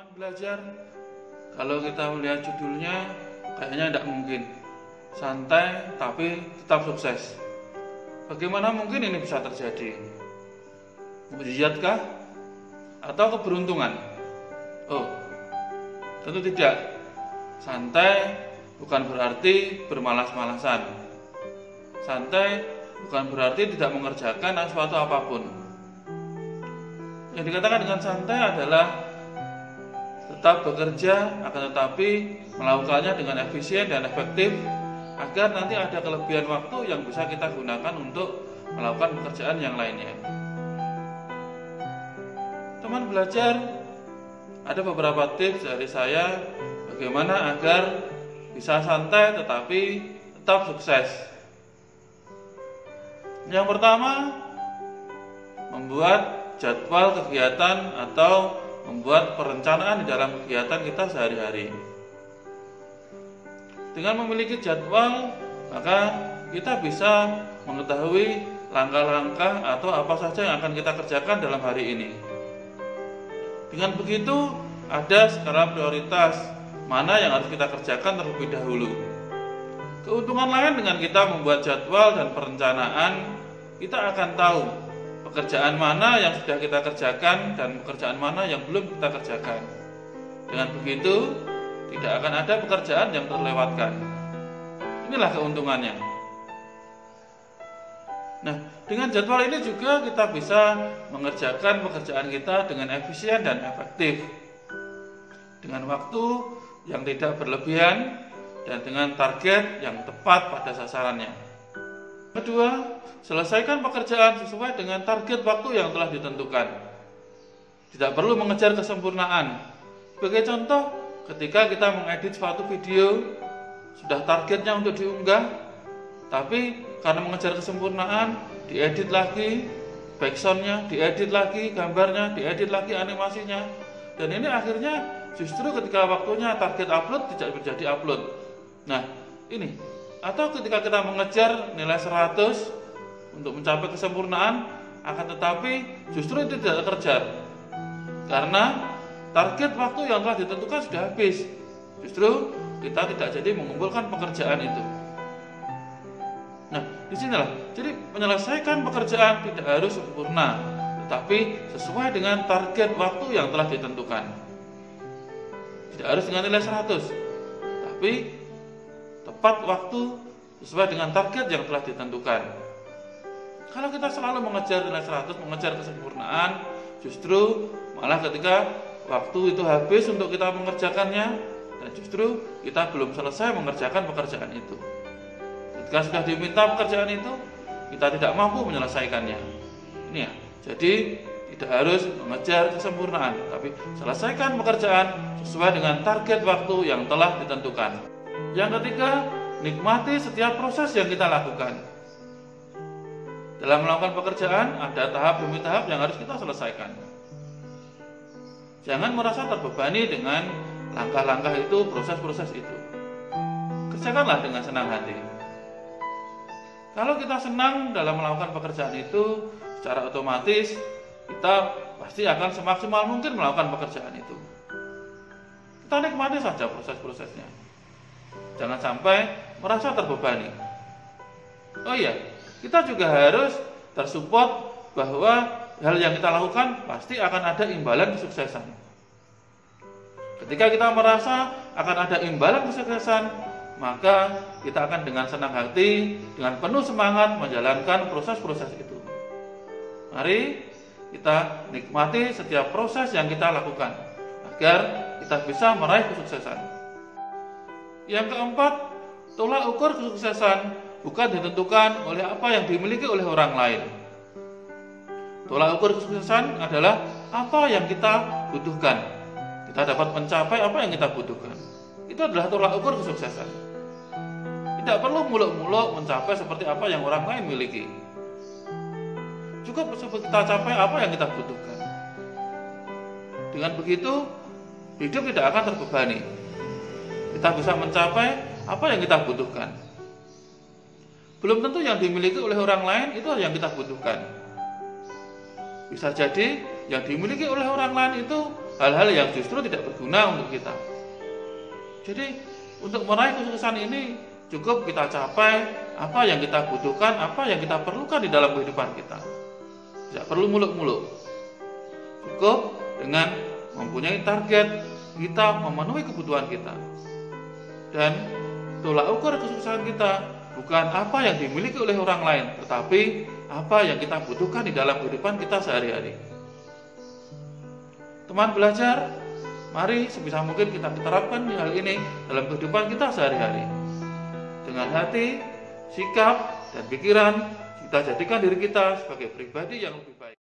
Teman belajar, kalau kita melihat judulnya kayaknya tidak mungkin. Santai tapi tetap sukses. Bagaimana mungkin ini bisa terjadi? Mukjizatkah? Atau keberuntungan? Oh, tentu tidak. Santai bukan berarti bermalas-malasan. Santai bukan berarti tidak mengerjakan sesuatu apapun. Yang dikatakan dengan santai adalah tetap bekerja, akan tetapi melakukannya dengan efisien dan efektif agar nanti ada kelebihan waktu yang bisa kita gunakan untuk melakukan pekerjaan yang lainnya. Teman belajar, ada beberapa tips dari saya bagaimana agar bisa santai tetapi tetap sukses. Yang pertama, membuat jadwal kegiatan atau membuat perencanaan di dalam kegiatan kita sehari-hari. Dengan memiliki jadwal, maka kita bisa mengetahui langkah-langkah atau apa saja yang akan kita kerjakan dalam hari ini. Dengan begitu, ada skala prioritas mana yang harus kita kerjakan terlebih dahulu. Keuntungan lain dengan kita membuat jadwal dan perencanaan, kita akan tahu pekerjaan mana yang sudah kita kerjakan dan pekerjaan mana yang belum kita kerjakan. Dengan begitu, tidak akan ada pekerjaan yang terlewatkan. Inilah keuntungannya. Nah, dengan jadwal ini juga kita bisa mengerjakan pekerjaan kita dengan efisien dan efektif, dengan waktu yang tidak berlebihan dan dengan target yang tepat pada sasarannya. Kedua, selesaikan pekerjaan sesuai dengan target waktu yang telah ditentukan. Tidak perlu mengejar kesempurnaan. Sebagai contoh, ketika kita mengedit suatu video, sudah targetnya untuk diunggah, tapi karena mengejar kesempurnaan, diedit lagi backsoundnya, diedit lagi gambarnya, diedit lagi animasinya, dan ini akhirnya justru ketika waktunya target upload tidak menjadi upload. Nah, ini. Atau ketika kita mengejar nilai 100 untuk mencapai kesempurnaan, akan tetapi justru itu tidak terkejar karena target waktu yang telah ditentukan sudah habis. Justru kita tidak jadi mengumpulkan pekerjaan itu. Nah, disinilah. Jadi menyelesaikan pekerjaan tidak harus sempurna, tetapi sesuai dengan target waktu yang telah ditentukan. Tidak harus dengan nilai 100, tapi tepat waktu sesuai dengan target yang telah ditentukan. Kalau kita selalu mengejar nilai 100, mengejar kesempurnaan, justru malah ketika waktu itu habis untuk kita mengerjakannya, dan justru kita belum selesai mengerjakan pekerjaan itu. Ketika sudah diminta pekerjaan itu, kita tidak mampu menyelesaikannya. Ini ya, jadi tidak harus mengejar kesempurnaan, tapi selesaikan pekerjaan sesuai dengan target waktu yang telah ditentukan. Yang ketiga, nikmati setiap proses yang kita lakukan. Dalam melakukan pekerjaan, ada tahap demi tahap yang harus kita selesaikan. Jangan merasa terbebani dengan langkah-langkah itu, proses-proses itu. Kerjakanlah dengan senang hati. Kalau kita senang dalam melakukan pekerjaan itu, secara otomatis kita pasti akan semaksimal mungkin melakukan pekerjaan itu. Kita nikmati saja proses-prosesnya. Jangan sampai merasa terbebani. Oh iya, kita juga harus tersupport bahwa hal yang kita lakukan pasti akan ada imbalan kesuksesan. Ketika kita merasa akan ada imbalan kesuksesan, maka kita akan dengan senang hati, dengan penuh semangat menjalankan proses-proses itu. Mari kita nikmati setiap proses yang kita lakukan agar kita bisa meraih kesuksesan. Yang keempat, tolak ukur kesuksesan bukan ditentukan oleh apa yang dimiliki oleh orang lain. Tolak ukur kesuksesan adalah apa yang kita butuhkan. Kita dapat mencapai apa yang kita butuhkan. Itu adalah tolak ukur kesuksesan. Tidak perlu muluk-muluk mencapai seperti apa yang orang lain miliki. Cukup kita capai apa yang kita butuhkan. Dengan begitu, hidup tidak akan terbebani. Kita bisa mencapai apa yang kita butuhkan. Belum tentu yang dimiliki oleh orang lain itu yang kita butuhkan. Bisa jadi yang dimiliki oleh orang lain itu hal-hal yang justru tidak berguna untuk kita. Jadi untuk meraih kesuksesan ini cukup kita capai apa yang kita butuhkan, apa yang kita perlukan di dalam kehidupan kita. Tidak perlu muluk-muluk. Cukup dengan mempunyai target, kita memenuhi kebutuhan kita. Dan tolak ukur kesuksesan kita bukan apa yang dimiliki oleh orang lain, tetapi apa yang kita butuhkan di dalam kehidupan kita sehari-hari. Teman belajar, mari sebisa mungkin kita terapkan hal ini dalam kehidupan kita sehari-hari. Dengan hati, sikap, dan pikiran, kita jadikan diri kita sebagai pribadi yang lebih baik.